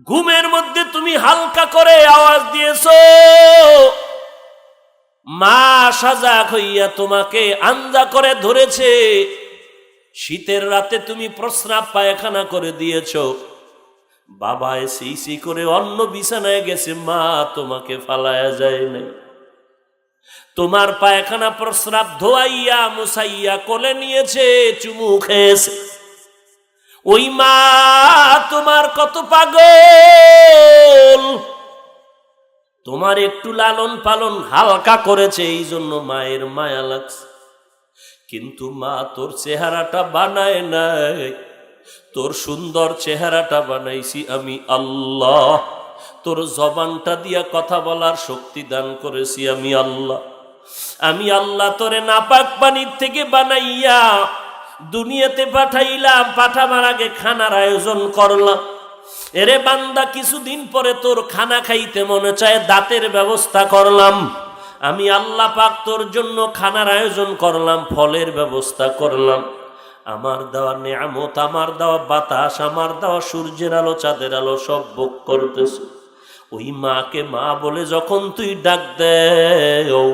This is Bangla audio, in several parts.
ঘুমের মধ্যে তুমি হালকা করে আওয়াজ দিয়েছো, মা সজাগ হইয়া তোমাকে আঞ্জা করে ধরেছে। শীতের রাতে তুমি প্রস্রাব পায়খানা করে দিয়েছো, বাবা এসি করে অন্য বিছানায় গেছে, মা তোমাকে ফালায়া যায় নাই। তোমার পায়খানা প্রস্রাব ধোয়াইয়া মুছাইয়া কোলে নিয়েছে, চুমু খেয়েছে। ওই মা তোমার কত পাগল, তোমার একটু লালন পালন হালকা করেছে, এই জন্য মায়ের মায়া লাগছে। কিন্তু মা তোর চেহারাটা বানায় নাই, তোর সুন্দর চেহারাটা বানাইছি আমি আল্লাহ। তোর জবানটা দিয়া কথা বলার শক্তি দান করেছি আমি আল্লাহ। আমি আল্লাহ তোরে নাপাক পানির থেকে বানাইয়া দুনিয়াতে পাঠাইলাম, পাঠাবার আগে খানার আয়োজন করলাম। এরে বান্দা, কিছুদিন পরে তোর খানা খাইতে মনে চায়, দাঁতের ব্যবস্থা করলাম। আমি আল্লাহ পাক তোর জন্য খানার আয়োজন করলাম, ফলের ব্যবস্থা করলাম। আমার দেওয়া নিয়ামত, আমার দেওয়া বাতাস, আমার দেওয়া সূর্যের আলো, চাঁদের আলো সব ভোগ করতেছ। ওই মাকে মা বলে যখন তুই ডাক দেও,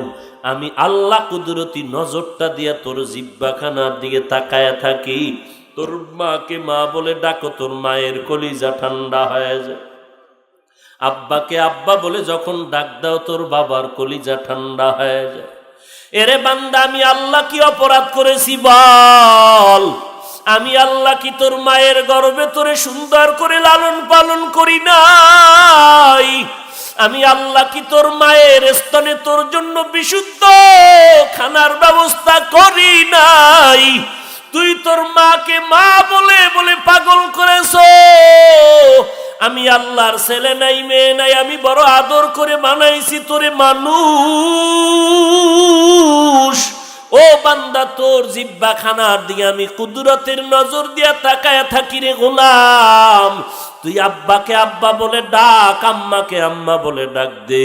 আমি আল্লাহ কুদরতি নজরটা দিয়া তোর জিহ্বাখানার দিকে তাকায়া থাকি। তোর মাকে মা বলে ডাকো, তোর মায়ের কলিজা ঠান্ডা হয়ে যায়। আব্বাকে আব্বা বলে যখন ডাক দাও, তোর বাবার কলিজা ঠান্ডা হয়ে যায়। এরে বান্দা, আমি আল্লাহ কি অপরাধ করেছি বল? আমি আল্লাহ কি তোর মায়ের গর্ভে তোরে সুন্দর করে লালন পালন করি নাই? আমি আল্লাহ কি তোর মায়ের স্তনে তোর জন্য বিশুদ্ধ খানার ব্যবস্থা করি নাই? তুই তোর মাকে মা বলে বলে পাগল করেছো। আমি আল্লাহর ছেলে নাই, মেয়ে নাই, আমি বড় আদর করে বানাইছি তোরে মানুষ। ও বান্দা, তোর জিহ্বা খানার দিকে আমি কুদরতের নজর দিয়া তাকায়া থাকি রে গোলাম। তুই আব্বাকে আব্বা বলে ডাক, আম্মাকে আম্মা বলে ডাক দে।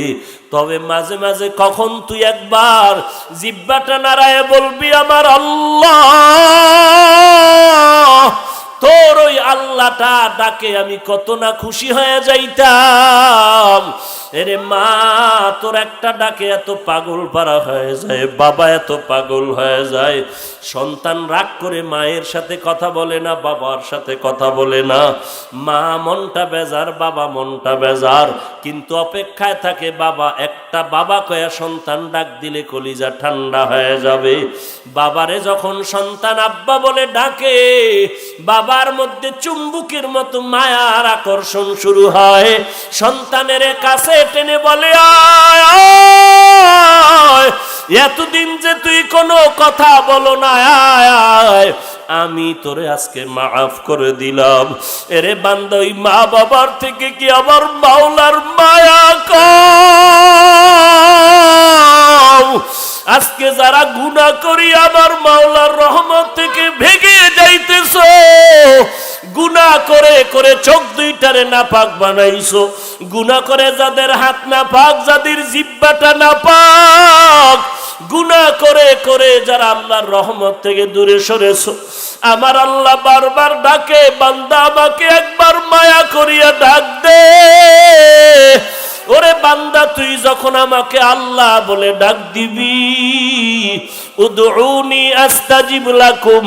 তবে মাঝে মাঝে কখন তুই একবার জিহ্বাটা নাড়ায় বলবি আমার আল্লাহ। তোর ওই আল্লাহটা ডাকে আমি কত না খুশি হয়ে যাইতাম। এরে মা, তোর একটা ডাকে এত পাগল পারা হয়ে যায়, বাবা এত পাগল হয়ে যায়। সন্তান রাগ করে মায়ের সাথে কথা বলে না, বাবার সাথে কথা বলে না। মা মনটা বেজার, বাবা মনটা বেজার, কিন্তু অপেক্ষায় থাকে বাবা। একটা বাবা কয়া সন্তান ডাক দিলে কলিজা ঠান্ডা হয়ে যাবে। বাবারে যখন সন্তান আব্বা বলে ডাকে, বাবার মধ্যে চুম্বুকের মতো মায়ার আকর্ষণ শুরু হয়। সন্তানের কাছে টেনে বলে, আয় আয়, এতদিন যে তুই কোনো কথা বলো না, আয় আয়, আমি তোরে আজকে মাফ করে দিলাম। এরে বান্দা, ওই মা বাবার থেকে কি আমার মাওলার মায়া কম? আজকে যারা গুনাহ করি আমার মাওলার রহমত থেকে ভেঙে যাইতেছো। গুনাহ করে করে চোখ দুইটারে নাপাক বানাইছো। গুনাহ করে যাদের হাত নাপাক, যাদের জিহ্বাটা নাপাক, গুনাহ করে করে যারা আল্লাহর রহমত থেকে দূরে সরেছো, আমার আল্লাহ বারবার ডাকে, বান্দা আমাকে একবার মায়া করিয়া ডাক দে। ওরে বান্দা, তুই যখন আমাকে আল্লাহ বলে ডাক দিবি, উদউনি আস্তাজিব লাকুম,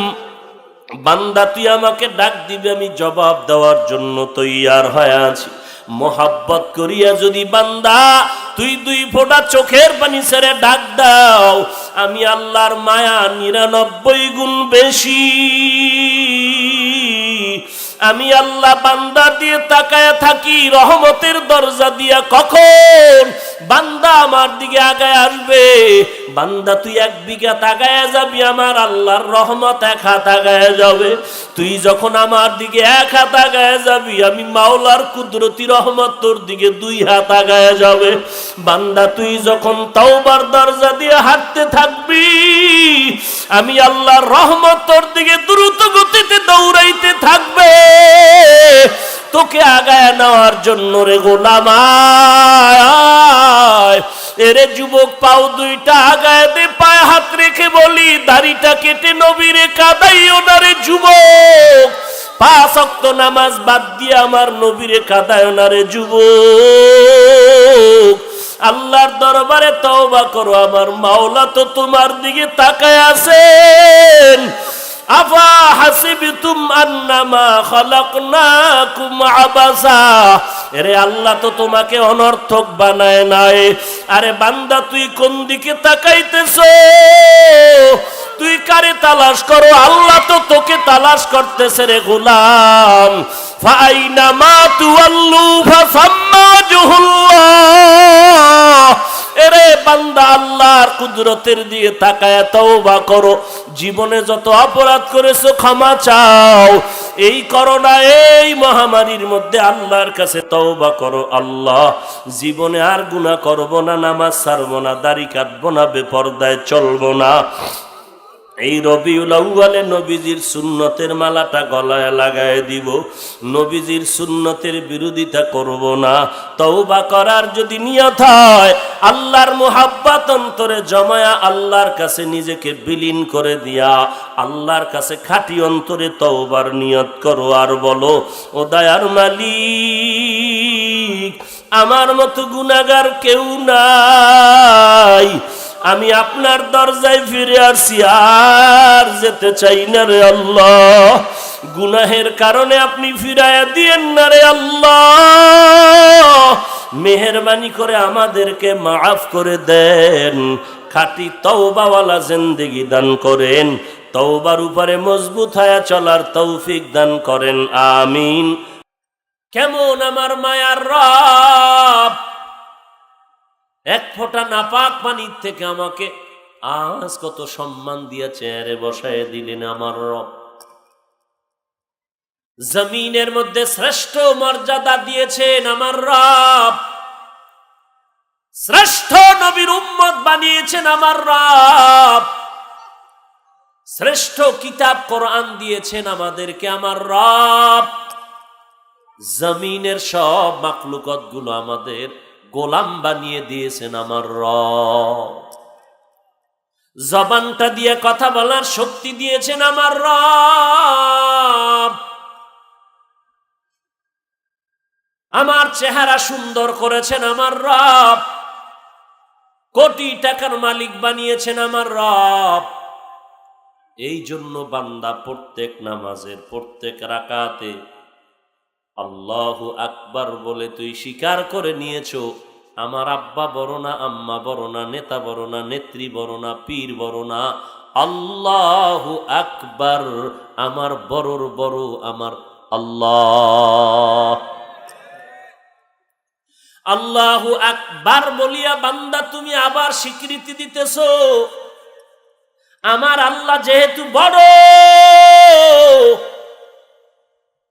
বান্দা তুই আমাকে ডাক দিবি, আমি জবাব দেওয়ার জন্য তৈয়ার হয়ে আছি। মোহাব্বত করিয়া যদি বান্দা তুই দুই ফোঁটা চোখের পানি ছেড়ে ডাক দাও, আমি আল্লাহর মায়া 99 গুণ বেশি। আমি আল্লাহ বান্দা দিয়ে তাকায়া থাকি রহমতের দরজা দিয়া, কখন বান্দা আমার দিকে আগায় আসবে। বান্দা তুই 1 বিঘা তাকায়া যাবি, আমার আল্লাহর রহমত 1 হাত আগায় যাবে। তুই যখন আমার দিকে 1 হাত আগায় যাবি, আমি মাওলার কুদরতি রহমত তোর দিকে 2 হাত আগায় যাবে। বান্দা তুই যখন তওবার দরজা দিয়ে হাঁটতে থাকবি, আমি আল্লাহর রহমত তোর দিকে দ্রুত গতিতে দৌড়াইতে থাকবে তোকে আগায় নেওয়ার জন্য রে গোলাম। এরে যুবক, পাও দুইটা আগায় দে, পায়ে হাত রেখে বলি, দাড়িটা কেটে নবীরে কাঁদাইও না রে যুবক। 5 ওয়াক্ত নামাজ বাদ দিয়ে আমার নবীরে কাঁদায় না রে যুবক। আল্লাহর দরবারে তওবা করো, আমার মাওলা তো তোমার দিকে তাকায় আছেন। আফা হাসিবতুম আন্নামা খালাকনাকুম আবাসা, আরে আল্লাহ তো তোমাকে অনর্থক বানায় নাই। আরে বান্দা তুই কোন দিকে তাকাইতেছো? তুই কারে তালাশ করো? আল্লাহ তো তোকে তালাশ করতেছে রে গোলাম। ফাইনামা তুওয়াল্লু ফাসাম্মা ওয়াজহুল্লাহ। এরে বান্দা আল্লাহর কুদরতের দিকে তাকায় তওবা করো। জীবনে যত অপরাধ করেছো ক্ষমা চাও। এই করোনা এই মহামারীর মধ্যে আল্লাহর কাছে তওবা করো, আল্লাহ জীবনে আর গুনাহ করব না, নামাজ ছাড়বো না, দাড়ি কাটবো না, বেপরদায় চলবো না। এই রবিউল আউয়ালে নবীজির সুন্নতের মালাটা গলায় লাগায় দিব। নবীজির সুন্নতের বিরোধিতা করব না। তওবা করার যদি নিয়ত হয়, আল্লাহর মুহাব্বত অন্তরে জমায়া আল্লাহর কাছে নিজেকে বিলীন করে দিয়া আল্লাহর কাছে খাঁটি অন্তরে তওবার নিয়ত করো আর বলো, ও দয়ার মালিক, আমার মতো গুনাহগার কেউ নাই, আমি আপনার দরজায় ফিরে আসছি, আর যেতে চাই না রে আল্লাহ। গুনাহের কারণে আপনি ফিরাইয়া দিয়েন না রে আল্লাহ। মেহেরবানি করে আমাদেরকে মাফ করে দেন। খাঁটি তওবাওয়ালা জিন্দেগি দান করেন। তওবার উপরে মজবুত হয়ে চলার তৌফিক দান করেন, আমিন। কেমন আমার মায়ার রব, এক ফোঁটা নাপাক পানির থেকে আমাকে আজ কত সম্মান দিয়ে চেয়ারে বসায় দিলেন আমার রব। জমিনের মধ্যে শ্রেষ্ঠ মর্যাদা দিয়েছেন আমার রব। শ্রেষ্ঠ নবীর উম্মত বানিয়েছেন আমার রব। শ্রেষ্ঠ কিতাব কোরআন দিয়েছেন আমাদেরকে আমার রব। জমিনের সব মাখলুকাত গুলো আমাদের গোলাম বানিয়ে দিয়েছেন আমার রব। জবানটা দিয়ে কথা বলার শক্তি দিয়েছেন আমার রব। আমার চেহারা সুন্দর করেছেন আমার রব। কোটি টাকার মালিক বানিয়েছেন আমার রব। এই জন্য বান্দা প্রত্যেক নামাজের প্রত্যেক রাকাতে আল্লাহু আকবার বলে তুই স্বীকার করে নিয়েছো, আমার আব্বা বড় না, আম্মা বড় না, নেতা বড় না, নেত্রী বড় না, পীর বড় না, আল্লাহু আকবার আমার বড়র বড় আমার আল্লাহ। আল্লাহু আকবার বলিয়া বান্দা তুমি আবার স্বীকৃতি দিতেছো, আমার আল্লাহ যেহেতু বড়,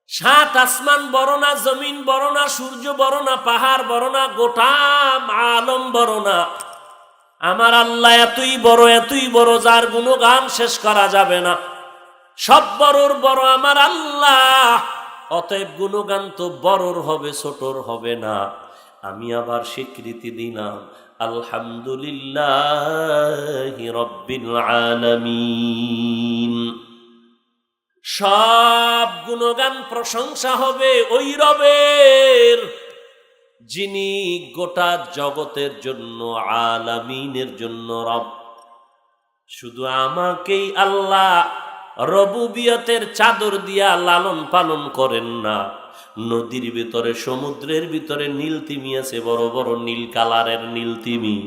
7 আসমান বড় না, জমিন বড় না, সূর্য বড় না, পাহাড় বড় না, গোটা আলম বড় না, আমার আল্লাহ এতই বড় যার গুণগান শেষ করা যাবে না। সব বড়র বড় আমার আল্লাহ, অতএব গুণগান তো বড়র হবে, ছোটর হবে না। আমি আবার স্বীকৃতি দিলাম আলহামদুলিল্লাহি রাব্বিল আলামিন। সব গুণগান প্রশংসা হবে ওই রবের, যিনি গোটা জগতের জন্য, আলামিনের জন্য রব। শুধু আমাকেই আল্লাহ রবুবিয়তের চাদর দিয়া লালন পালন করেন না। নদীর ভিতরে, সমুদ্রের ভিতরে নীলতিমি আছে, বড় বড় নীল কালারের নীলতিমি।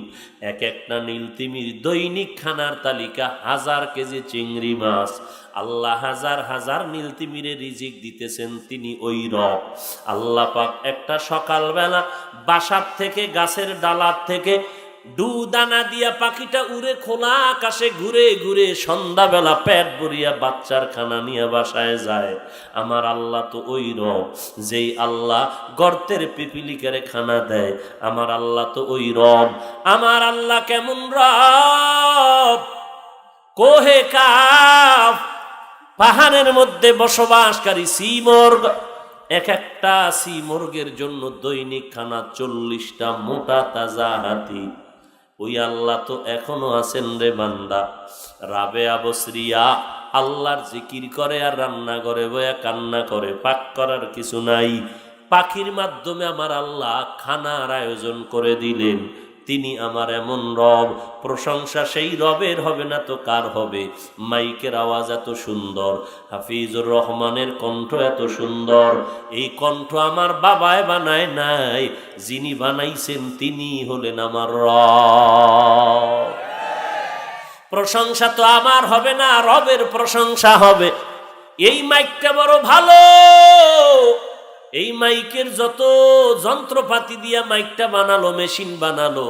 এক একটা নীলতিমির দৈনিক খানার তালিকা 1000 কেজি চিংড়ি মাছ। আল্লাহ হাজার হাজার নীলতিমিরে রিজিক দিতেছেন, তিনি ওই রব। আল্লাহ পাক একটা সকালবেলা বাসার থেকে, গাছের ডালার থেকে ডু দানা দিয়া পাখিটা উড়ে খোলা আকাশে ঘুরে ঘুরে সন্ধ্যাবেলা পেট ভরিয়া বাচ্চার খানা নিয়ে বাসায় যায়। আমার আল্লাহ তো ওই রব, যেই আল্লাহ গর্তের পিপিলিকারে খানা দেয়। আমার আল্লাহ তো ওই রব। আমার আল্লাহ কেমন রব, কোহে কাফ পাহাড়ের মধ্যে বসবাসকারী সিমর্গ, এক একটা সিমর্গের জন্য দৈনিক খানা 40টা মোটা তাজা হাতি। ওই আল্লাহ তো এখনো আছেন রে বান্দা। রাবেয়া বসরিয়া আল্লাহর জিকির করে আর রান্না করে বয়া কান্না করে, পাক করার কিছু নাই। পাখির মাধ্যমে আমার আল্লাহ খানার আয়োজন করে দিলেন। তিনি আমার এমন রব, প্রশংসা সেই রবের হবে না তো কার হবে? মাইকের আওয়াজ এত সুন্দর, হাফিজুর রহমানের কণ্ঠ এত সুন্দর, এই কণ্ঠ আমার বাবায় বানায় নাই, যিনি বানাইছেন তিনি হলেন আমার রব। প্রশংসা তো আমার হবে না, রবের প্রশংসা হবে। এই মাইকটা বড় ভালো, এই মাইকের যত যন্ত্রপাতি দিয়া মাইকটা বানালো, মেশিন বানালো,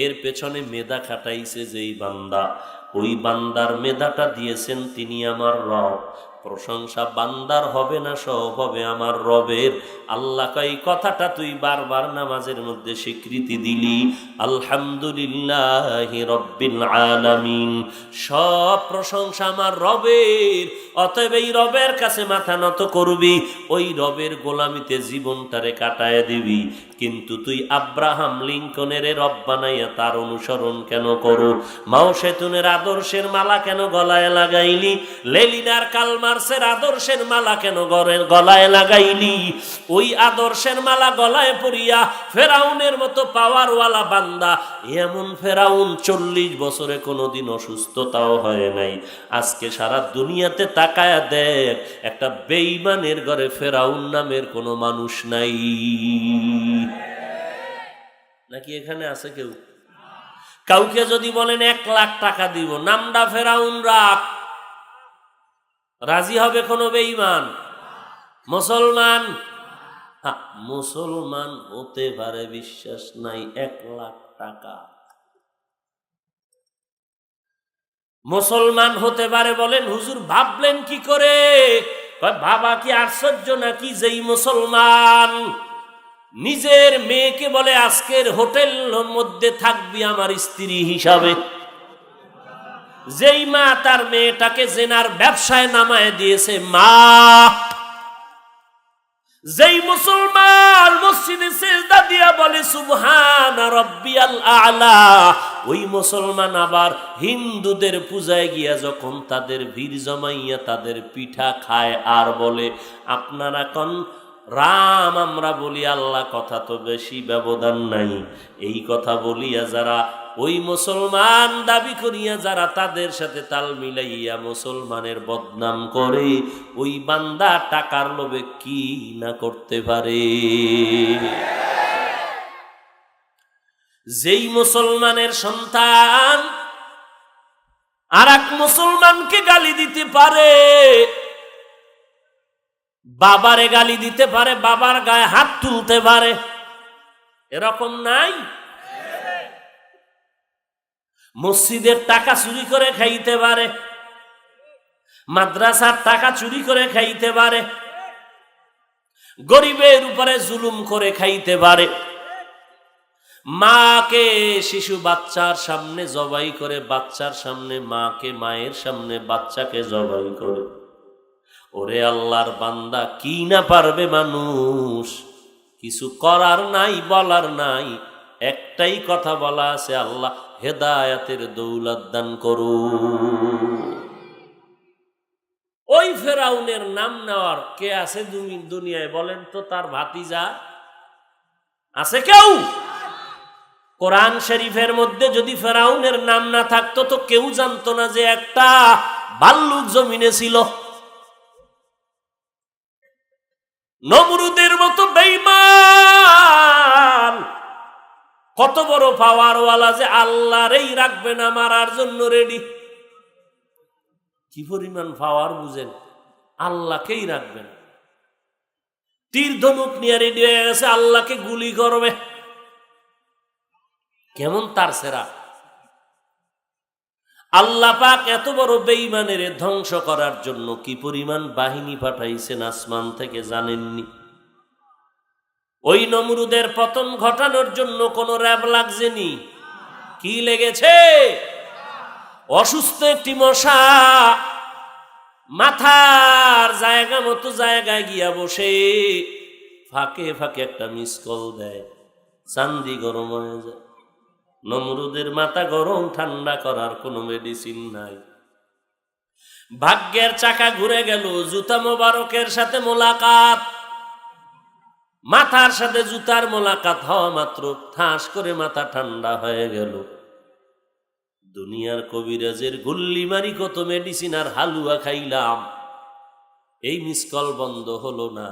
এর পেছনে মেধা খাটাইছে যেই বান্দা, ওই বান্দার মেধাটা দিয়েছেন তিনি আমার রব। প্রশংসা বান্দার হবে না, সব হবে আমার রবের। আল্লাহ এই কথাটা তুই বারবার নামাজের মধ্যে স্বীকৃতি দিলি, আলহামদুলিল্লাহি রব্বিল আলামিন, সব প্রশংসা আমার রবের। অতএব এই রবের কাছে মাথা নত করবি, ওই রবের গোলামিতে জীবনটারে কাটায় দিবি। কিন্তু তুই আব্রাহাম লিঙ্কনের রব বানাইয়া তার অনুসরণ কেন করো? মাও সেতুনের আদর্শের মালা কেন গলায় লাগাইলি? লেলিনার কালমার্সের আদর্শের মালা কেন গলায় লাগাইলি? ওই আদর্শের মালা গলায় পরিয়া ফেরাউনের মতো পাওয়ারওয়ালা বান্দা, এমন ফেরাউন 40 বছরে কোনোদিন অসুস্থতাও হয় নাই। আজকে সারা দুনিয়াতে তাকায়া দেখ, একটা বেঈমানের ঘরে ফেরাউন নামের কোনো মানুষ নাই। নাকি এখানে আছে কেউ? কাউকে যদি বলেন 1 লাখ টাকা দিব, নামটা ফেরাউন রাখ, রাজি হবে কোনো বেঈমান? মুসলমান? হ্যাঁ, মুসলমান হতে পারে, বিশ্বাস নাই। 1 লাখ টাকা মুসলমান হতে পারে বলেন? হুজুর ভাবলেন কি করে? বাবা কি আশ্চর্য নাকি, যেই মুসলমান নিজের মেয়েকে বলে আজকের হোটেলের মধ্যে থাকবি আমার স্ত্রী হিসাবে, যেই মা তার মেয়েটাকে জেনার ব্যবসায় নামায় দিয়েছে মা, যেই মুসলমান মসজিদে সিজদা দিয়া বলে সুবহানা রাব্বিয়াল আ'লা, ওই মুসলমান আবার হিন্দুদের পূজায় গিয়া যখন তাদের ভিড় জমাইয়া তাদের পিঠা খায় আর বলে আপনারা কোন রাম, আমরা বলি আল্লাহ, কথা তো বেশি ব্যবধান নাই। এই কথা বলিয়া যারা ওই মুসলমান দাবি করিয়া যারা তাদের সাথে তাল মিলাইয়া মুসলমানের বদনাম করে, ওই বান্দা টাকার লোভে কি না করতে পারে। যেই মুসলমানের সন্তান আর এক মুসলমানকে গালি দিতে পারে, বাবারে গালি দিতে পারে, বাবার গায়ে হাত তুলতে পারে, এরকম নাই? মসজিদের টাকা চুরি করে খাইতে পারে, মাদ্রাসার টাকা চুরি করে খাইতে পারে, গরিবের উপরে জুলুম করে খাইতে পারে, মাকে শিশু বাচ্চার সামনে জবাই করে, বাচ্চার সামনে মাকে, মায়ের সামনে বাচ্চাকে জবাই করে। ওরে আল্লাহর বান্দা, কি না পারবে মানুষ? কিছু করার নাই, বলার নাই, একটাই কথা বলা আছে, আল্লাহ হেদায়েতের দৌলত দান করো। ওই ফেরাউনের নাম নেওয়ার কে আছে দুনিয়ায় বলেন তো? তার ভাতিজা আছে কেউ? কোরআন শরীফের মধ্যে যদি ফেরাউনের নাম না থাকতো তো কেউ জানতো না যে একটা ভাল্লুক জমিনে ছিল। নমরুদের মতো বেঈমান, কত বড় পাওয়ারওয়ালা যে আল্লাহরই রাখবেন মারার জন্য রেডি। কি পরিমাণ পাওয়ার বুঝেন? আল্লাহকেই রাখবেন, তীর ধনুক নিয়ে রেডি হয়ে গেছে, আল্লাহকে গুলি করবে। কেমন তার সেরা! আল্লাহ পাক এত বড় বেঈমানের ধ্বংস করার জন্য কি পরিমাণ বাহিনী পাঠাইছেন আসমান থেকে জানেননি? ওই নমরুদের পতন ঘটানোর জন্য কোন র্যাব লাগছেনি। কি লেগেছে? অসুস্থ একটি মশা মাথার জায়গা মতো জায়গায় গিয়া বসে ফাঁকে ফাঁকে একটা মিস কল দেয়, চান্দি গরম হয়ে যায়। নমরুদের মাথা গরম ঠান্ডা করার কোনো মেডিসিন নাই। ভাগ্যের চাকা ঘুরে গেল, জুতা মোবারকের সাথে মোলাকাত। মাথার সাথে জুতার মোলাকাত হওয়া মাত্র ঠাস করে মাথা ঠান্ডা হয়ে গেল। দুনিয়ার কবিরাজের গুল্লি মারি কত মেডিসিন আর হালুয়া খাইলাম, এই মিসকল বন্ধ হলো না।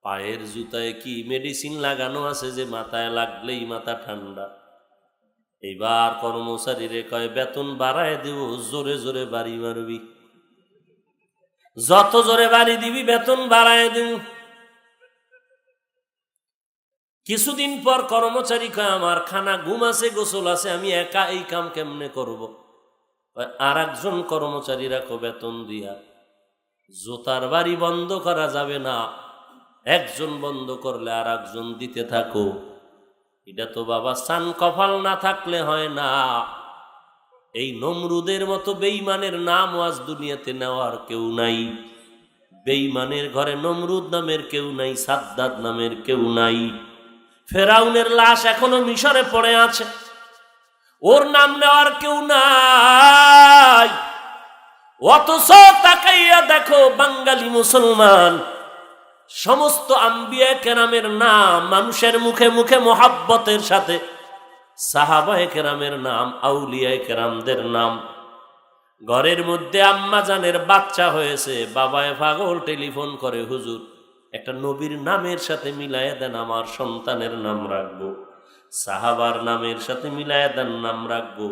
পায়ের জুতায় কি মেডিসিন লাগানো আছে যে মাথায় লাগলেই মাথা ঠান্ডা? এইবার কর্মচারীরে কয় বেতন বাড়ায় দেব, জোরে জোরে বাড়ি মারবি, যত জোরে বাড়ি দিবি বেতন বাড়ায় দেব। কিছুদিন পর কর্মচারী কয় আমার খানা ঘুম আছে, গোসল আছে, আমি একা এই কাম কেমনে করব? আর একজন কর্মচারী রাখো বেতন দিয়া, জুতার বাড়ি বন্ধ করা যাবে না, একজন বন্ধ করলে আর একজন দিতে থাকো। এটা তো বাবা সান কপাল না থাকলে হয় না। এই নমরুদের মতো বেঈমানের নাম আজ দুনিয়াতে নেওয়ার কেউ নাই। বেঈমানের ঘরে নমরুদ নামের কেউ নাই, সাদ্দাত নামের কেউ নাই। ফেরাউনের লাশ এখনো মিশরে পড়ে আছে, ওর নাম নেওয়ার কেউ নাই। অথচ তাকাইয়া দেখো বাঙালি মুসলমান সমস্ত আম্বিয়া কেরামের নাম মানুষের মুখে মুখে মোহাব্বতের সাথে, সাহাবায়ে কেরামের নাম, আউলিয়ায়ে কেরামদের নাম। ঘরের মধ্যে আম্মা জানের বাচ্চা হয়েছে, বাবায় পাগল টেলিফোন করে, হুজুর একটা নবীর নামের সাথে মিলাইয়া দেন, আমার সন্তানের নাম রাখবো। সাহাবার নামের সাথে মিলাইয়া দেন, নাম রাখবো।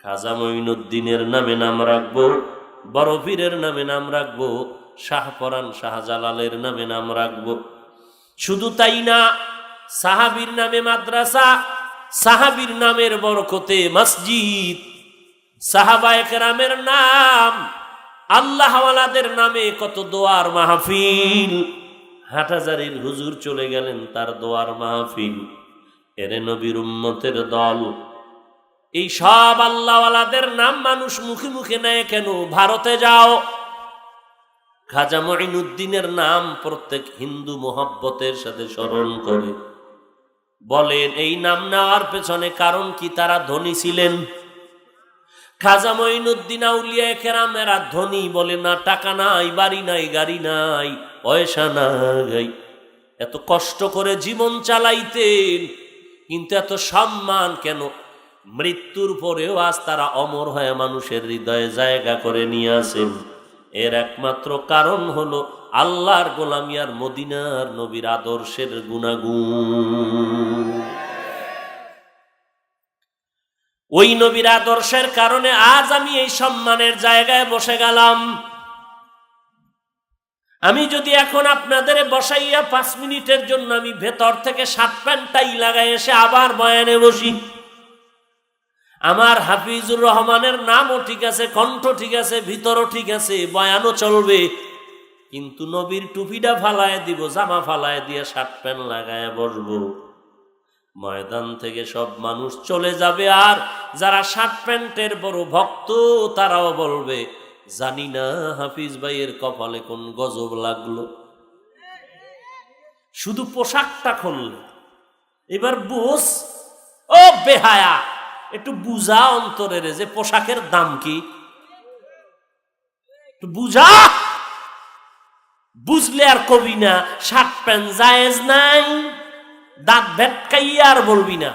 খাজা মঈনুদ্দিনের নামে নাম রাখবো, বড় পীরের নামে নাম রাখবো, শাহপরান শাহজালালের নামে নাম রাখবো। শুধু তাই না, সাহাবীর নামে মাদ্রাসা, সাহাবীর নামের বরকতে মসজিদ, সাহাবায়ে কেরামের নাম, আল্লাহওয়ালাদের নামে কত দোয়ার মাহফিল। হাটহাজারীর হুজুর চলে গেলেন, তার দোয়ার মাহফিল। এরে নবীর উম্মতের দল, এই সব আল্লাহওয়ালাদের নাম মানুষ মুখে মুখে নেয় কেন? ভারতে যাও, খাজা মঈনুদ্দিনের নাম প্রত্যেক হিন্দু মোহাব্বতের সাথে স্মরণ করে। বলেন এই নাম নেওয়ার পেছনে কারণ কি? তারা ধনী ছিলেন। খাজা মঈনুদ্দিন আউলিয়ায়ে কেরামেরা ধনী বলে না, টাকা নাই, বাড়ি নাই, গাড়ি নাই, পয়সা নাই, এত কষ্ট করে জীবন চালাইতেন, কিন্তু এত সম্মান কেন? মৃত্যুর পরেও আজ তারা অমর হয়ে মানুষের হৃদয়ে জায়গা করে নিয়ে আসেন। এর একমাত্র কারণ হলো আল্লাহর গোলামি আর মদিনার নবীর আদর্শের গুণাগুণ। ওই নবীর আদর্শের কারণে আজ আমি এই সম্মানের জায়গায় বসে গেলাম। আমি যদি এখন আপনাদের বসাইয়া 5 মিনিটের জন্য আমি ভেতর থেকে শার্ট প্যান্টটাই লাগাই এসে আবার বয়ানে বসি, আমার হাফিজুর রহমানের নামও ঠিক আছে, কণ্ঠ ঠিক আছে, ভিতরও ঠিক আছে, বয়ানও চলবে, কিন্তু নবীর টুপিটা ফালায় দিব, জামা ফালায় দিয়ে শার্ট প্যান্ট লাগায় বসবো, ময়দান থেকে সব মানুষ চলে যাবে। আর যারা শার্ট প্যান্টের বড় ভক্ত তারাও বলবে, জানি না হাফিজ ভাইয়ের কপালে কোন গজব লাগলো, শুধু পোশাকটা খুললে। এবার বুঝ, ও বেহায়া, একটু বুঝা অন্তরের যে পোশাকের দাম কি, একটু বুঝা। বুঝলে আর কবি না শার্ট প্যান্ট জায়েজ নাই, দাঁত ভেটকাইয়া আর বলবি না,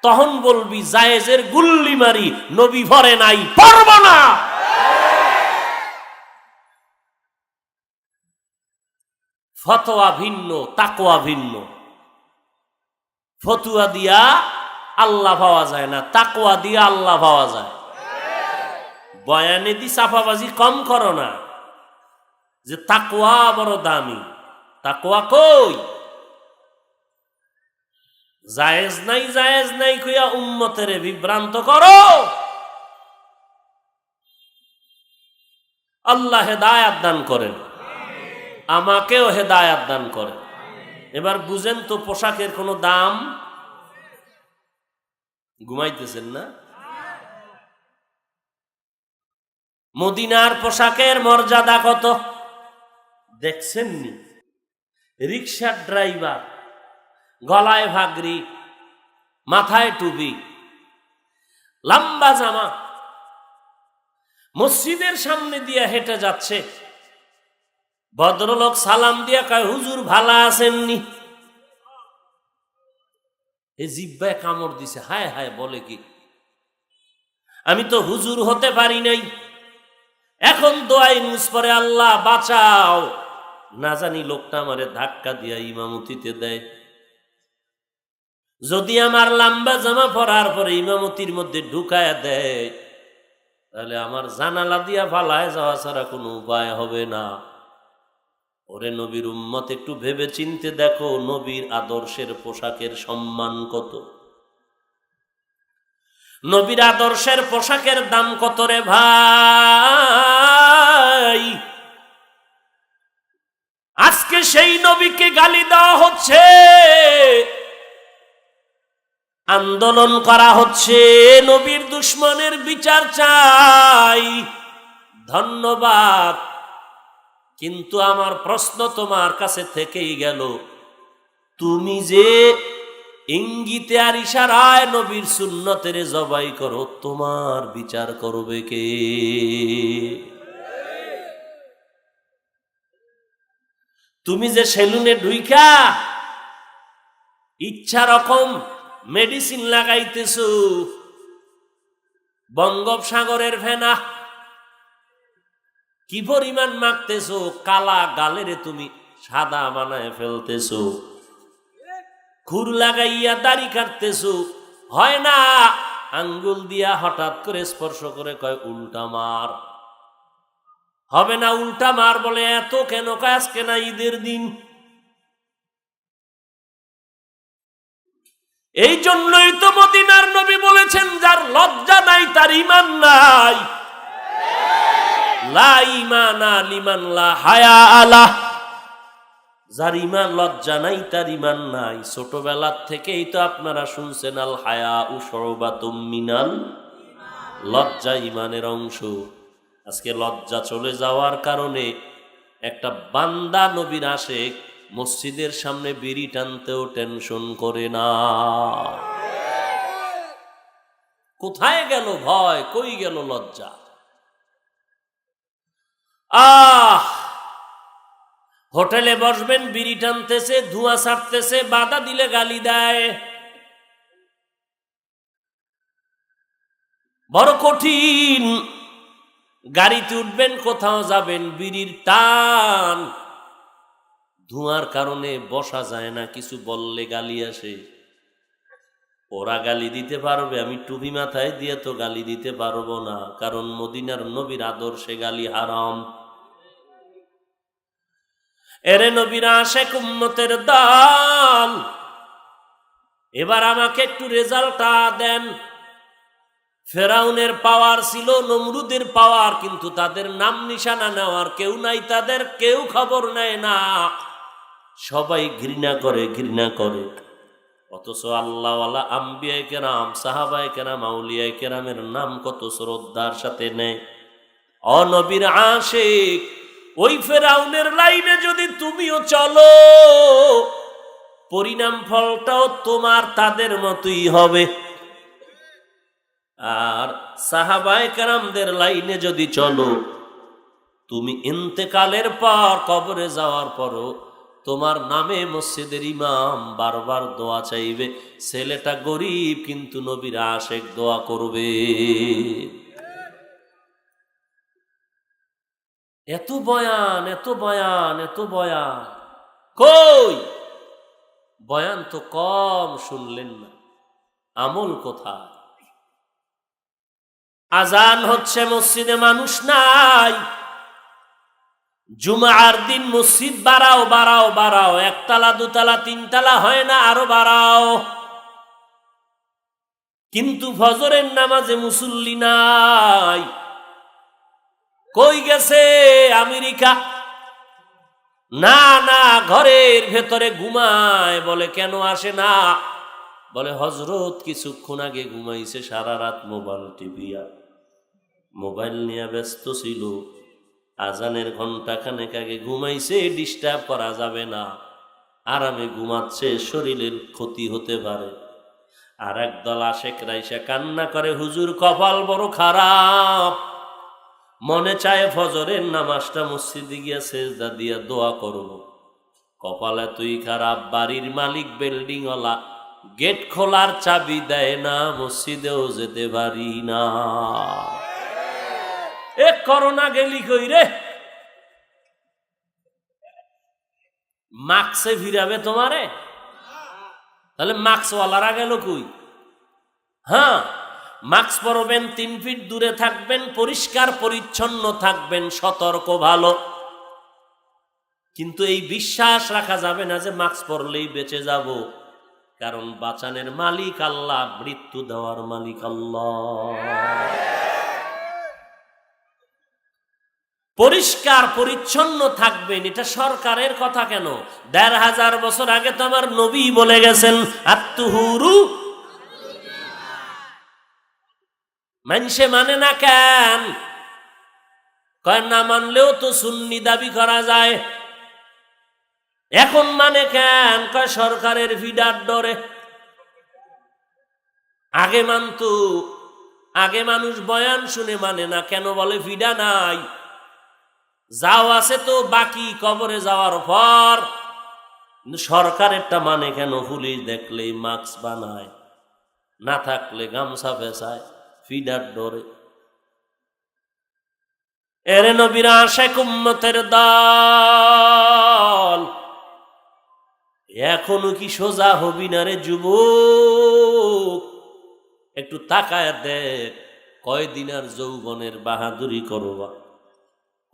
তখন বলবি জায়েজের গুল্লি মারি, নবী ভরে নাই, পড়ব না। ফতোয়া ভিন্ন, তাকওয়া ভিন্ন। ফতুয়া দিয়া আল্লাহ পাওয়া যায় না, তাকওয়া দিয়া আল্লাহ পাওয়া যায়। বয়ানে দি চাপাবাজি কম করো না, যে তাকওয়া বড় দামি। তাকওয়া কই? জায়েজ নাই, জায়েজ নাই কইয়া উম্মতের বিভ্রান্ত করো। আল্লাহ হেদায়াত দান করেন, আমাকেও হেদায়াত দান করেন। এবার বুঝেন তো পোশাকের কোনো দাম? ঘুমাইতেছেন না? মদিনার পোশাকের মর্যাদা কত দেখছেননি? রিকশার ড্রাইভার গলায় ভাগরি, মাথায় টুপি, লম্বা জামা, মসজিদের সামনে দিয়া হেঁটে যাচ্ছে, ভদ্রলোক সালাম দিয়া কয়, হুজুর ভালা আছেননি? এ জিব্বায় কামড় দিছে, হায় হায়, বলে কি, আমি তো হুজুর হতে পারি নাই, এখন দোয়াই নুস পরে আল্লাহ বাঁচাও। না জানি লোকটা আমারে ধাক্কা দিয়া ইমামতিতে দেয়। যদি আমার লম্বা জামা পরার পরে ইমামতির মধ্যে ঢুকায় দেয়, তাহলে আমার জানালা দিয়া ফালায় যাওয়া ছাড়া কোনো উপায় হবে না। ওরে নবীর উম্মত, একটু ভেবে চিনতে দেখো নবীর আদর্শের পোশাকের সম্মান কত, নবীর আদর্শের পোশাকের দাম কত রে ভাই। আজকে সেই নবীকে গালি দেওয়া হচ্ছে, আন্দোলন করা হচ্ছে, নবীর দুশ্মনের বিচার চাই। ধন্যবাদ, কিন্তু আমার প্রশ্ন তোমার কাছে থেকেই গেল, তুমি যে ইঙ্গিতে আর ইশারায় নবীর সুন্নতের জবাই করো, তোমার বিচার করবে কে? তুমি যে সেলুনে ঢুইকা ইচ্ছা রকম মেডিসিন লাগাইতেছো, বঙ্গোপসাগরের ফেনা কি পরিমাণ মাখতেছো, কালা গালেরে তুমি সাদা বানায় ফেলতেছো, খুর লাগাইয়া দাড়ি কাটতেছো, হয় না আঙ্গুল দিয়া হঠাৎ করে স্পর্শ করে কয় উল্টা মার, হবে না উল্টা মার বলে এত কেন? আজকে না ঈদের দিন। এই জন্যই তো মদিনার নবী বলেছেন, যার লজ্জা নাই তার ঈমান নাই। লা ঈমানা লিমান লা হায়া আলা, যার ঈমান লজ্জা নাই তার ঈমান নাই। ছোটবেলার থেকেই তো আপনারা শুনছেন, আল হায়া উ শুবাতুম মিনাল, লজ্জা ঈমানের অংশ। আজকে লজ্জা চলে যাওয়ার কারণে একটা বান্দা নবীর আশিক মসজিদের সামনে বিড়ি টানতেও টেনশন করে না। কোথায় গেল ভয়, কই গেল লজ্জা? হোটেলে বসবেন, বিড়ি টানতেছে, ধোঁয়া ছাড়তেছে, বাধা দিলে গালি দেয়, বড় কঠিন। গাড়িতে উঠবেন, কোথাও যাবেন, বিড়ির টান, ধোঁয়ার কারণে বসা যায় না, কিছু বললে গালি আসে। ওরা গালি দিতে পারবে, আমি টুপি মাথায় দিয়ে তো গালি দিতে পারবো না, কারণ মদিনার নবীর আদর্শে গালি হারাম। এরে নবীর আশিক উম্মতের দল, এবার আমাকে একটু রেজাল্টটা দেন। ফেরাউনের পাওয়ার ছিল, নমরুদের পাওয়ার, কিন্তু তাদের নাম নিশানা নেওয়ার কেউ নাই, তাদের কেউ খবর নেয় না, সবাই ঘৃণা করে ঘৃণা করে। অথচ আল্লাহওয়ালা আম্বিয়ায়ে কেরাম, সাহাবায়ে কেরাম, আউলিয়ায়ে কেরামের নাম কত শ্রদ্ধার সাথে নেয়। অনবীর আশিক, ওই ফেরাউনের লাইনে যদি তুমিও চলো, পরিণাম ফলটাও তোমার তাদের মতোই হবে। আর সাহাবায়ে কেরামদের লাইনে যদি চলো, তুমি ইন্তেকালের পর, কবরে যাওয়ার পরও তোমার নামে মসজিদের ইমাম বারবার দোয়া চাইবে। ছেলেটা গরিব কিন্তু নবীর আশিক, দোয়া করবে। এত বয়ান, এত বয়ান, এত বয়ান, কই বয়ান তো কম শুনলেন না, আমল কোথায়? আজান হচ্ছে, মসজিদে মানুষ নাই। জুমার দিন মসজিদ বাড়াও বাড়াও বাড়াও, একতলা দুতলা তিনতলা হয় না, আরো বাড়াও, কিন্তু ফজরের নামাজে মুসল্লি নাই। কই গেছে আমেরিকা? না না, ঘরের ভেতরে ঘুমায়। বলে কেন আসে না? বলে হজরত কিছুক্ষণ আগে ঘুমাইছে, সারা রাত মোবাইল টিপিয়া, মোবাইল নিয়ে ব্যস্ত ছিল, আজানের ঘন্টা খানেক আগে ঘুমাইছে, ডিস্টার্ব করা যাবে না, আরামে ঘুমাচ্ছে, শরীরের ক্ষতি হতে পারে। আর একদল আশেকরা এসে কান্না করে, হুজুর কপাল বড় খারাপ, মনে চায় ফজরের নামাজটা মসজিদে গিয়া সেজদা দিয়া দোয়া করব, কপালে তুই খারাপ, বাড়ির মালিক বিল্ডিং ওয়ালা গেট খোলার চাবি দেয় না, মসজিদেও যেতে পারি না। এ করোনা গেলি কই রে? মাস্কে ভিড়াবে তোমারে? তাহলে মাস্কওয়ালারা গেল কই? হ্যাঁ, মাস্ক পরবেন, 3 ফিট দূরে থাকবেন, পরিষ্কার পরিচ্ছন্ন থাকবেন, সতর্ক ভালো। কিন্তু এই বিশ্বাস রাখা যাবে না যে মাস্ক পরলেই বেঁচে যাব, কারণ বাঁচানের মালিক আল্লাহ, মৃত্যু দেওয়ার মালিক আল্লাহ। পরিষ্কার পরিচ্ছন্ন থাকবেন, এটা সরকারের কথা কেন? ১৫০০ বছর আগে তো আমার নবী বলে গেছেন, আত্তুহুরু। মানুষে মানে না কেন? কয় না মানলেও তো সুন্নি দাবি করা যায়। এখন মানে কেন? কয় সরকারের ভিডার ডরে। আগে মানতো, আগে মানুষ বয়ান শুনে মানে না কেন? বলে ভিডা নাই, যাও আছে তো বাকি কবরে যাওয়ার পর। সরকারেরটা মানে কেন? পুলিশ দেখলেই মাস্ক বানায়, না থাকলে গামছা পেঁচায়, ফিডার ডরে। এরে নবীর আশিক উম্মতের দল, এখনো কি সোজা হবি না রে যুবক? একটু তাকায় দেখ, কয়দিন আর যৌবনের বাহাদুরি করবা?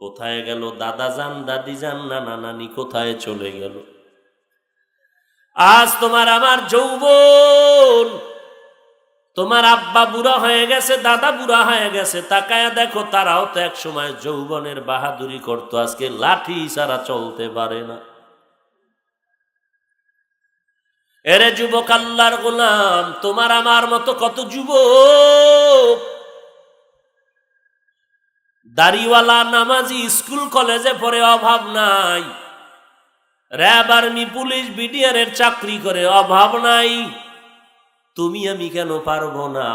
কোথায় গেল দাদা যান, দাদি যান, নানা নানি কোথায় চলে গেল? আজ তোমার আমার যৌবন, তোমার আব্বা বুড়া হয়ে গেছে, দাদা বুড়া হয়ে গেছে, তাকায় দেখো তারাও তো এক সময় যৌবনের বাহাদুরি করতো, আজকে লাঠি ছাড়া চলতে পারে না। এরে যুবক, আল্লাহর গোলাম, তোমার আমার মতো কত যুবক দাড়িওয়ালা নামাজি স্কুল কলেজে পড়ে, অভাব নাই। র্যাব, আর্মি, পুলিশ, বিডিআর এর চাকরি করে, অভাব নাই। তুমি আমি কেন পারবো না?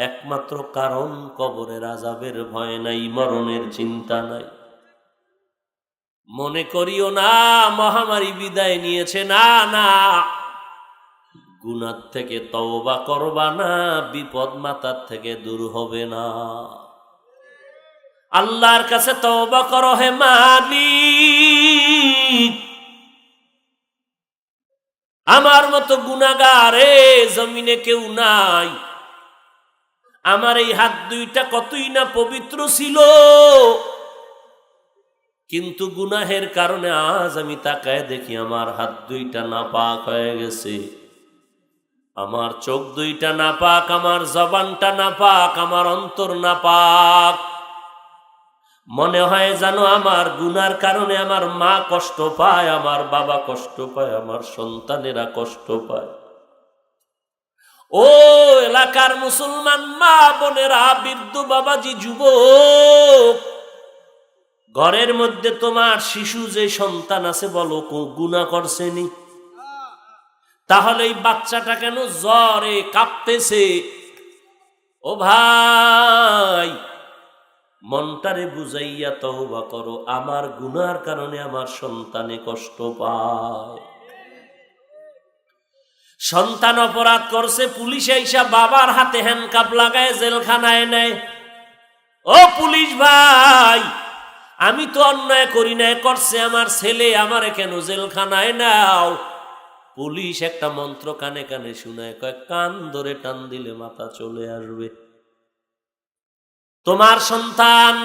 একমাত্র কারণ কবরের আযাবের ভয় নাই, মরণের চিন্তা নাই। মনে করিও না মহামারী বিদায় নিয়েছে, না না, গুনাহ থেকে তওবা করবা না, বিপদ মাথার থেকে দূর হবে না। আল্লাহর কাছে তওবা করো, হে মালিক, আমার মতো গুনাহগার জমিনে কেউ নাই। আমার এই হাত দুইটা কতই না পবিত্র ছিল, কিন্তু গুনাহের কারণে আজ আমি তাকায় দেখি আমার হাত দুইটা নাপাক হয়ে গেছে, আমার চোখ দুইটা নাপাক, আমার জবানটা নাপাক, আমার অন্তর নাপাক। মনে হয় জানো আমার গুনার কারণে আমার মা কষ্ট পায়, আমার বাবা কষ্ট পায়, আমার সন্তানেরা কষ্ট পায়। ও এলাকার মুসলমান মা বোনেরা, বৃদ্ধ বাবাজি, যুবক, ঘরের মধ্যে তোমার শিশু যে সন্তান আছে, বলো গুনাহ করছেনি? তাহলে এই বাচ্চাটা কেন জ্বরে কাঁপতেছে? ও ভাই, মনটারে বুঝাইয়া তওবা করো, আমার গুনার কারণে আমার সন্তানে কষ্ট পায়। সন্তান অপরাধ করছে, পুলিশ আইসা বাবার হাতে হ্যান্ডকাপ লাগায় জেলখানায় নেয়। ও পুলিশ ভাই, আমি তো অন্যায় করি না, করছে আমার ছেলে, আমারে কেন জেলখানায় নাও? পুলিশ একটা মন্ত্র কানে কানে শুনায়, কয় কান ধরে টান দিলে মাথা চলে আসবে। তোমার সন্তান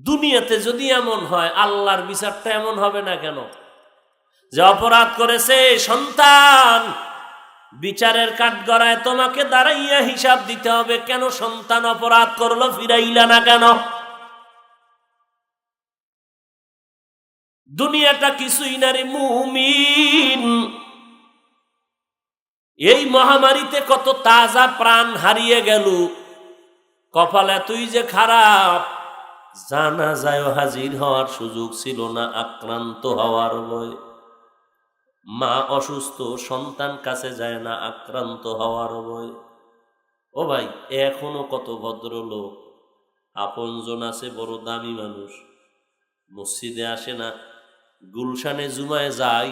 দুনিয়াতে যদি এমন হয়, আল্লাহর বিচারটা এমন হবে না কেন? যে অপরাধ করেছে সন্তান, বিচারের কাঠগড়ায় তোমাকে দাঁড়াইয়া হিসাব দিতে হবে, কেন সন্তান অপরাধ করলো, ফিরাইলা না কেন? দুনিয়াটা কিছুই না রে মুমিন। এই মহামারীতে কত তাজা প্রাণ হারিয়ে গেল, কপাল এতই যে খারাপ, জানাজায় হাজির হওয়ার সুযোগ ছিল না আক্রান্ত হওয়ার ভয়। মা অসুস্থ, সন্তান কাছে যায় না, আক্রান্ত হওয়ার ভয়। ও ভাই, এখনো কত ভদ্রলোক আপনজন আছে বড় দামি মানুষ, মসজিদে আসে না। গুলশানে জুমায় যাই,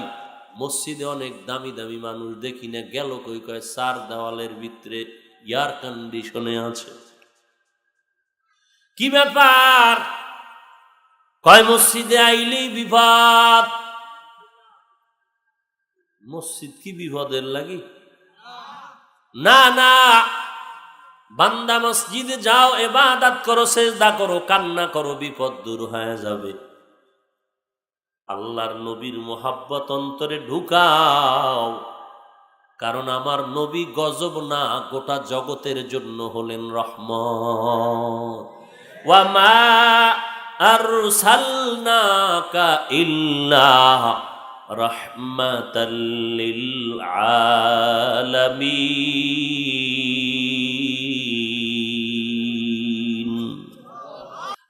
মসজিদে অনেক দামি দামি মানুষ দেখি না, গেল কই কয় চার দেওয়ালের ভিতরে এয়ার কন্ডিশনে আছে। কি ব্যাপার? কয় মসজিদে আইলেই বিপদ। মসজিদ কি বিপদের লাগি? না না, বান্দা মসজিদে যাও, ইবাদত করো, সেজদা করো, কান্না করো, বিপদ দূর হয়ে যাবে। আল্লাহর নবীর মোহাব্বত অন্তরে ঢুকাও, কারণ আমার নবী গজব না, গোটা জগতের জন্য হলেন রহমত। ওয়া মা আরসালনাকা ইল্লা রাহমাতাল লিল আলামিন।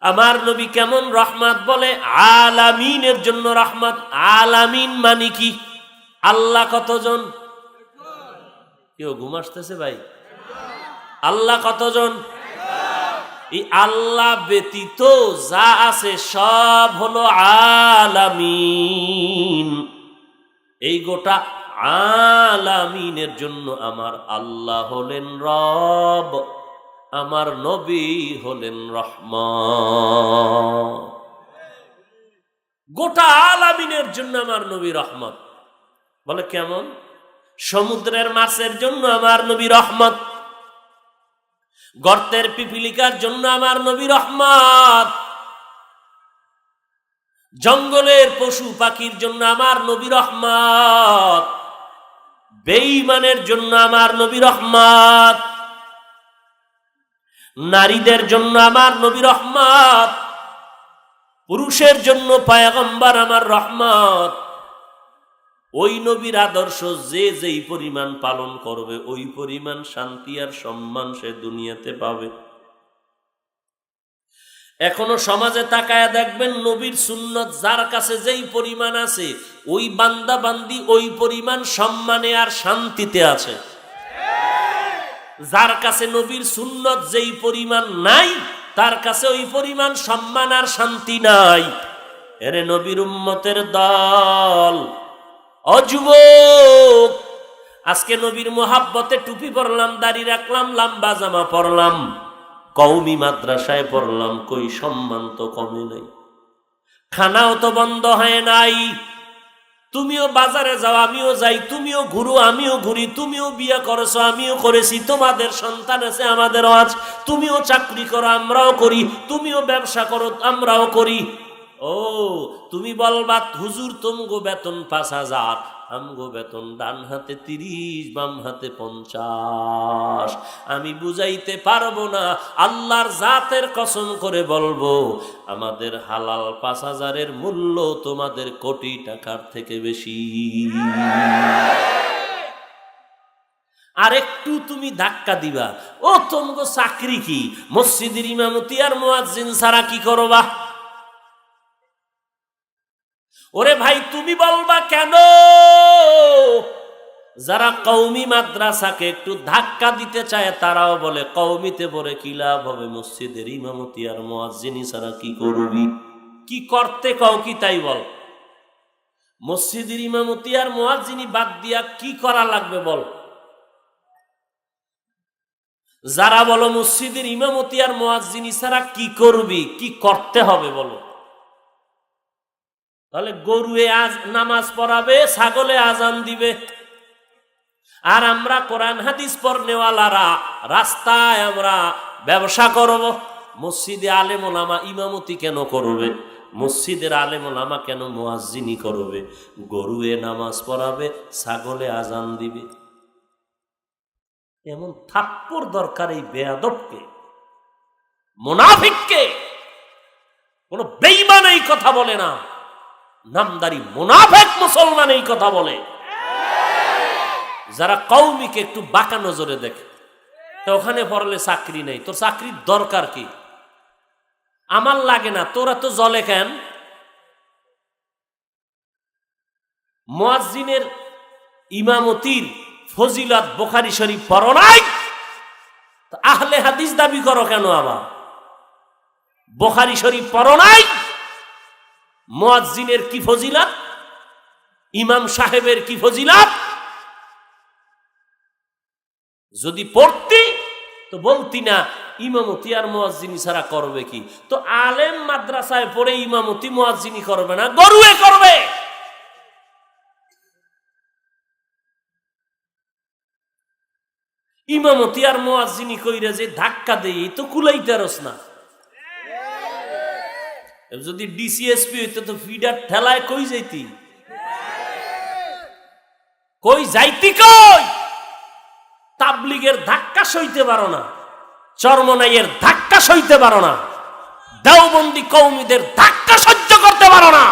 আমার নবী কেমন রহমত? বলে আলামিনের জন্য রহমত। আলামিন মানে কি? আল্লাহ কতজন? কেউ ঘুম আসতেছে ভাই? আল্লাহ কতজন? এই আল্লাহ ব্যতীত যা আছে সব হলো আলামিন। এই গোটা আলামিনের জন্য আমার আল্লাহ হলেন রব, আমার নবী হলেন রহমত। গোটা আলামিনের জন্য আমার নবী রহমত। বলে কেমন? সমুদ্রের মাছের জন্য আমার নবী রহমত, গর্তের পিপিলিকার জন্য আমার নবী রহমত, জঙ্গলের পশু পাখির জন্য আমার নবী রহমত, বেঈমানের জন্য আমার নবী রহমত, নারীদের জন্য আমার নবী রহমত, পুরুষের জন্য পয়গম্বর আমার রহমত। ওই নবীর আদর্শ যে যেই পরিমাণ পালন করবে, ওই পরিমাণ শান্তি আর সম্মান সে দুনিয়াতে পাবে। এখনো সমাজে তাকায়া দেখবেন, নবীর সুন্নত যার কাছে যেই পরিমাণ আছে, ওই বান্দা বান্দি ওই পরিমাণ সম্মানে আর শান্তিতে আছে। যার কাছে নবীর সুন্নত যেই পরিমাণ নাই, তার কাছে ওই পরিমাণ সম্মান আর শান্তি নাই। এরে নবীর উম্মতের দল, অযুবক, আজকে নবীর মোহাব্বতে টুপি পরলাম, দাড়ি রাখলাম, লম্বা জামা পরলাম, কওমি মাদ্রাসায় পড়লাম, কই সম্মান তো কমে নাই, খানাও তো বন্ধ হয় নাই। তুমিও বাজারে যাও, আমিও যাই, তুমিও ঘুরো, আমিও ঘুরি, তুমিও বিয়ে করেছো, আমিও করেছি, তোমাদের সন্তান আছে, আমাদেরও আজ, তুমিও চাকরি করো, আমরাও করি, তুমিও ব্যবসা করো, আমরাও করি। ও তুমি বলবা হুজুর তুমগো বেতন ৫,০০০, আমগো বেতন ডান হাতে ৩০, বাম হাতে ৫০। আমি বুঝাইতে পারবো না, আল্লাহর জাতের কসম করে বলবো, আমাদের হালাল ৫,০০০-এর মূল্য তোমাদের কোটি টাকার থেকে বেশি। আর একটু তুমি ধাক্কা দিবা, ও তুমগো চাকরি কি? মসজিদের ইমামতি আর মুয়াজ্জিন ছাড়া কি করবা? ওরে ভাই, তুমি বলবা কেন? যারা কওমি মাদ্রাসাকে একটু ধাক্কা দিতে চায়, তারাও বলে কওমিতে পড়ে কি লাভ হবে, মসজিদের ইমামতি আর মুয়াজ্জিন ছাড়া কি করবি? কি করতে কও কি তাই বল। মসজিদের ইমামতি আর মুয়াজ্জিন বাদ দিয়া কি করা লাগবে বল। যারা বলো মসজিদের ইমামতি আর মুয়াজ্জিন ছাড়া কি করবি, কি করতে হবে বলো। তাহলে গরুয়ে আজ নামাজ পড়াবে, ছাগলে আজান দিবে, আর আমরা কোরআন হাদিস পড়নেওয়ালারা রাস্তায় আমরা ব্যবসা করব। মসজিদে আলেম ওলামা ইমামতি কেন করবে? মসজিদের আলেম ওলামা কেন মুয়াজ্জিনি করবে? গরুয়ে নামাজ পড়াবে, ছাগলে আজান দিবে। এমন থাপ্পড় দরকার এই বেয়াদবকে, মুনাফিককে। কোন বেঈমান এই কথা বলে না, নামদারি মুনাফিক মুসলমান এই কথা বলে। যারা কওমিকে একটু বাঁকা নজরে দেখে, ওখানে পড়লে চাকরি নেই, তোর চাকরির দরকার কি? আমার লাগে না, তোরা তো জলে কেন? মুয়াজ্জিনের ইমামতির ফজিলত বুখারী শরীফ পড়ো নাই, আহলে হাদিস দাবি করো কেন? আবার বুখারী শরীফ পড়ো নাই? মুয়াজ্জিনের কি ফজিলত, ইমাম সাহেবের কি ফজিলত? যদি পড়তি তো বলতি না ইমামতি আর মুয়াজ্জিনি ছাড়া করবে কি? তো আলেম মাদ্রাসায় পড়ে ইমামতি মুয়াজ্জিনি করবে না, গরুয়ে করবে। ইমামতি আর মুয়াজ্জিনি কইরা যে ধাক্কা দেই তো কুলাইতারস না। যদি ডিসিএসপি হইতো তো ফিডার ঠেলায় কই যাইতি? কই যাইতি? কই তাবলিগের ধাক্কা সইতে পারো না, চরমনাইয়ের ধাক্কা সইতে পারো না, দেওবন্দি কওমিদের ধাক্কা সহ্য করতে পারো না,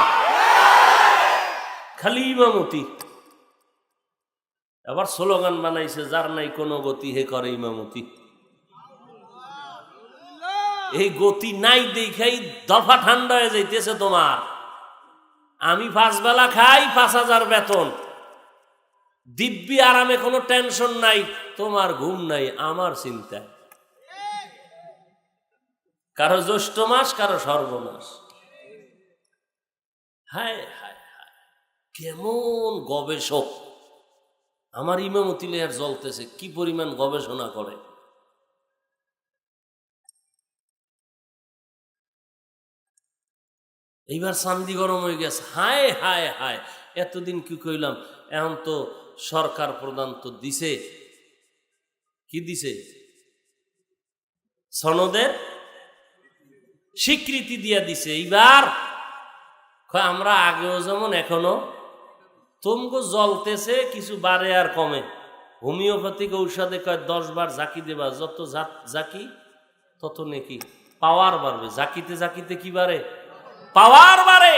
খালি ইমামতি। আবার স্লোগান বানাইছে, যার নাই কোনো গতি হে করে ইমামতি। এই গতি নাই দেখাই দফা ঠান্ডা হয়ে যাইতেছে তোমার। আমি 5 বেলা খাই, 5,000 বেতন, দিব্যি আরামে, কোনো টেনশন নাই, তোমার ঘুম নাই, আমার চিন্তা। কারো জ্যৈষ্ঠ মাস, কারো সর্বনাশ। হায় হায় হায়, কেমন গবেষক আমার ইমামতি লেয়ার জ্বলতেছে, কি পরিমাণ গবেষণা করে। এইবার চান্দি গরম হয়ে গেছে। হায় হায় হায়, এতদিন কি কইলাম, এখন তো সরকার প্রধান তো দিছে, কি দিছে? সনদের স্বীকৃতি দিয়া দিছে। এইবার আমরা আগেও যেমন এখনো তোমগো জ্বলতেছে, কিছু বাড়ে আর কমে। হোমিওপ্যাথিক ঔষধে কয় 10 বার জাকি দেবা, যত জাকি তত নাকি পাওয়ার বাড়বে। জাকিতে জাকিতে কি বাড়ে? পাওয়ার বাড়ে।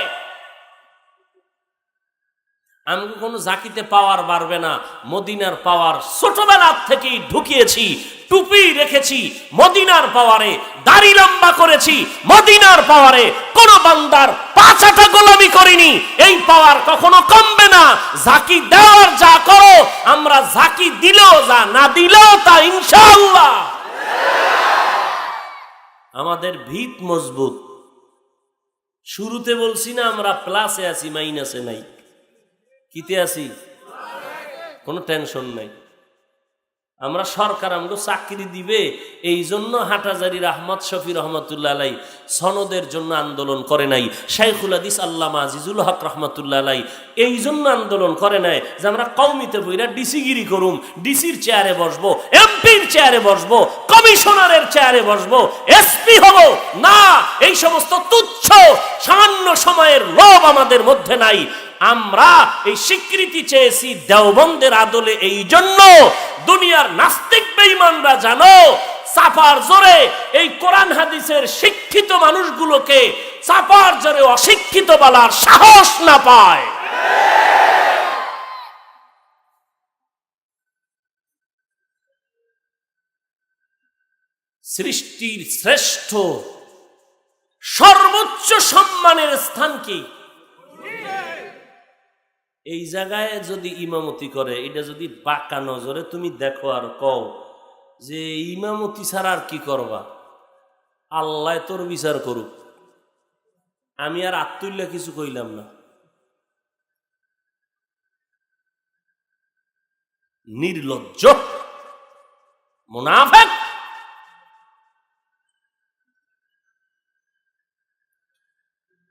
আমি কোনো জাকিতে পাওয়ার বাড়বে না, মদিনার পাওয়ার ছোটবেলার থেকেই ঢুকিয়েছি। টুপি রেখেছি মদিনার পাওয়ারে, দাড়ি লম্বা করেছি মদিনার পাওয়ারে, কোন বান্দার পাছাটা গোলামি করিনি। এই পাওয়ার কখনো কমবে না। জাকি দেওয়ার যা করো, আমরা জাকি দিলেও যা, না দিলেও তা, ইনশাআল্লাহ। আমাদের ভিত মজবুত। শুরুতে বলছি না আমরা প্লাসে আছি, মাইনাসে নাই। কিতে আছি? কোনো টেনশন নাই। আমরা সরকার আমগো চাকরি দিবে এই জন্য হাটাজারি আহমদ শফি রহমতুল্লাহ আলাই সনদের জন্য আন্দোলন করে নাই। শাইখুল হাদিস আল্লামা আজিজুল হক রহমতুল্লাহ আলাই এই জন্য আন্দোলন করে নাই যে আমরা কওমিতে বইরা ডিসিগিরি করুম, ডিসির চেয়ারে বসবো, এমপির চেয়ারে বসবো, কমিশনারের চেয়ারে বসবো, এসপি হব না। এই সমস্ত তুচ্ছ সামান্য সময়ের লোভ আমাদের মধ্যে নাই। আমরা এই স্বীকৃতি চেয়েছি দেওবন্দের আদলে, এই জন্য দুনিয়ার নাস্তিক বেঈমানরা জানো চাপার জোরে এই কোরআন হাদিসের শিক্ষিত মানুষগুলোকে চাপার জোরে অশিক্ষিত বলার সাহস না পায়। সৃষ্টির শ্রেষ্ঠ সর্বোচ্চ সম্মানের স্থান কি? এই জায়গায় যদি ইমামতি করে, এটা যদি বাঁকা নজরে তুমি দেখো আর কও যে ইমামতি ছাড়া আর কি করবা, আল্লাহ তোর বিচার করুক। আমি আর আত্মুল্লাহ কিছু কইলাম না। নির্লজ্জ মুনাফিক।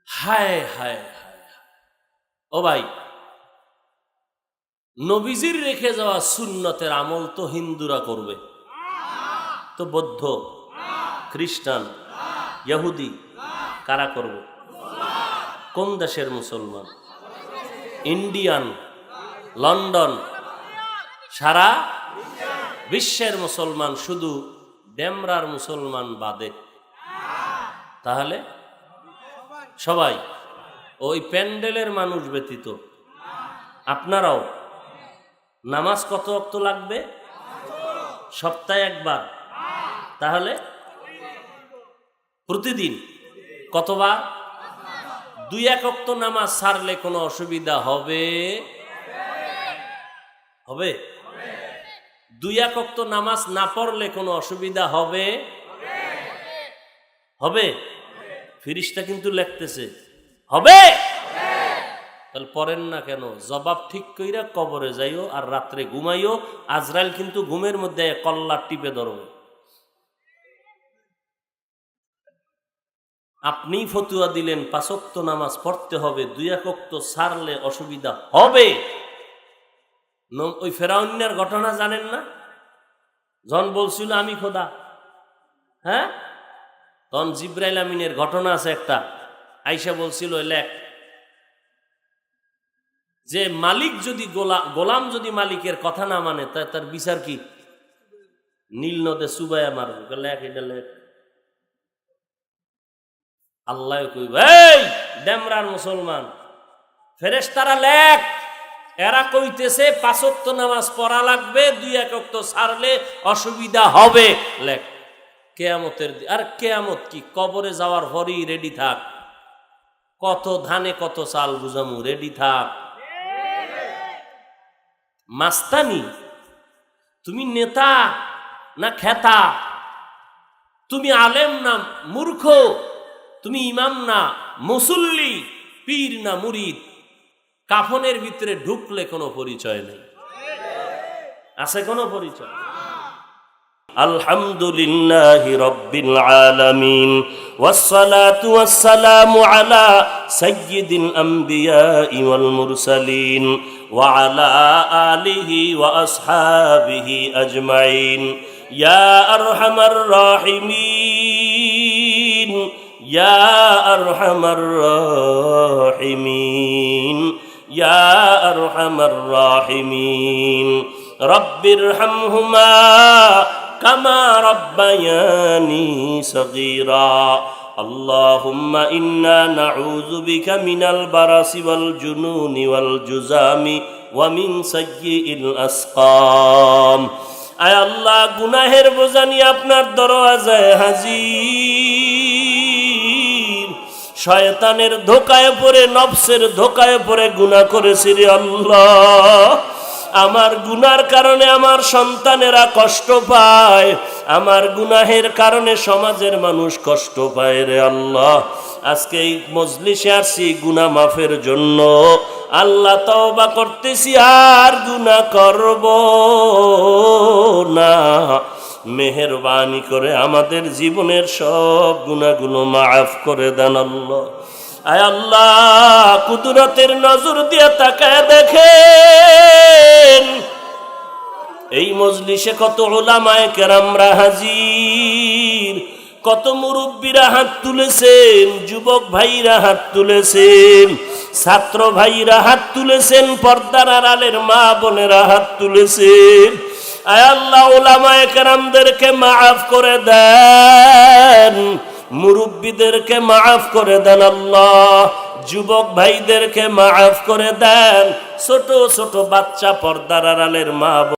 হায় হায় হায়। ও ভাই, নবীজির রেখে যাওয়া সুন্নতের আমল তো হিন্দুরা করবে, তো বৌদ্ধ, খ্রিস্টান, ইহুদি কারা করবে? কোন দেশের মুসলমান? ইন্ডিয়ান, লন্ডন, সারা বিশ্বের মুসলমান, শুধু ডেমরার মুসলমান বাদে। তাহলে সবাই ওই প্যান্ডেলের মানুষ ব্যতীত আপনারাও নামাজ কত ওয়াক্ত লাগবে? সপ্তাহে একবার। তাহলে প্রতিদিন কতবার? 2-1 ওয়াক্ত নামাজ ছাড়লে কোনো অসুবিধা হবে? হবে? 2-1 ওয়াক্ত নামাজ না পড়লে কোনো অসুবিধা হবে? হবে? ফিরিস্তা কিন্তু লিখতেছে হবে, তাহলে পড়েন না কেন? জবাব ঠিক কইরা কবরে যাইও আর রাত্রে ঘুমাইও। আজরাইল কিন্তু ঘুমের মধ্যে কল্লা টিপে ধরবে। আপনি ফতুয়া দিলেন 5 ওয়াক্ত নামাজ পড়তে হবে, 2 ওয়াক্ত ছাড়লে অসুবিধা হবে। ওই ফেরাউনের ঘটনা জানেন না? জন বলছিল আমি খোদা, হ্যাঁ, তখন জিব্রাইল আমিনের ঘটনা আছে একটা। আইসা বলছিল লেখ যে মালিক যদি গোলাম যদি মালিকের কথা না মানে তার বিচার কি? নীল নদে চুবাইয়া মারবে। লেখ এটা লেখ। আল্লাহ কইব এই ডেমরার মুসলমান ফেরেশতারা লেখ, এরা কইতেছে 5 ওয়াক্ত নামাজ পড়া লাগবে, 2 ওয়াক্ত ছাড়লে অসুবিধা হবে। লেখ কিয়ামতের আর কিয়ামত কি? কবরে যাওয়ার পরই রেডি থাক। কত ধানে কত চাল বুঝামু, রেডি থাক। মাস্তানি, তুমি নেতা না খেতা? তুমি আলেম না মূর্খ? তুমি ইমাম না মুসল্লি? পীর না মুরিদ? কাফনের ভিতরে ঢুকলে কোনো পরিচয় নেই, আছে কোনো পরিচয়? আলহামদুলিল্লাহি রাব্বিল আলামিন ওয়াসসালাতু ওয়াসসালামু আলা সাইয়্যিদিল আমবিয়াই ওয়াল মুরসালিন ওয়া আলা আলিহি ওয়া আসহাবিহি আজমাইন। ইয়া আরহামার রাহিমিন, ইয়া আরহামার রাহিমিন, ইয়া আরহামার রাহিমিন। রব্বিরহামহুমা কামা রাব্বায়ানি সগীরা। আল্লাহুম্মা ইন্না নাউযু বিকা মিনাল বারাসি ওয়াল জুনুনি ওয়াল জুজামি ওয়া মিন সাইয়্যিল আসকাম। আয় আল্লাহ, গুনাহের বোঝা নিয়ে আপনার দরওয়াজায় হাজির। শয়তানের ধোকায় পড়ে, নফসের ধোকায় পড়ে গুনাহ করেছি রে আল্লাহ। আমার গুনার কারণে আমার সন্তানেরা কষ্ট পায়, আমার গুনাহের কারণে সমাজের মানুষ কষ্ট পায় রে আল্লাহ। আজকে এই মজলিসে আসছি গুনাহ মাফের জন্য। আল্লাহ তওবা করতেছি, আর গুনাহ করব না। মেহেরবানি করে আমাদের জীবনের সব গুনাহগুলো মাফ করে দেন আল্লাহ। আয় আল্লাহ, কুদরতের নজর দিয়ে তাকায় দেখেন এই মজলিসে কত উলামায়ে কেরামরা হাজির, কত মুরব্বীরা হাত তুলেছেন, যুবক ভাইরা হাত তুলেছেন, ছাত্র ভাইরা হাত তুলেছেন, পর্দার আড়ালের মা বোনেরা হাত তুলেছেন। আয় আল্লাহ, উলামায়ে কেরামদেরকে মাফ করে দেন, মুরব্বীদেরকে মাফ করে দেন আল্লাহ, যুবক ভাইদেরকে মাফ করে দেন, ছোট ছোট বাচ্চা পর্দার আড়ালের মা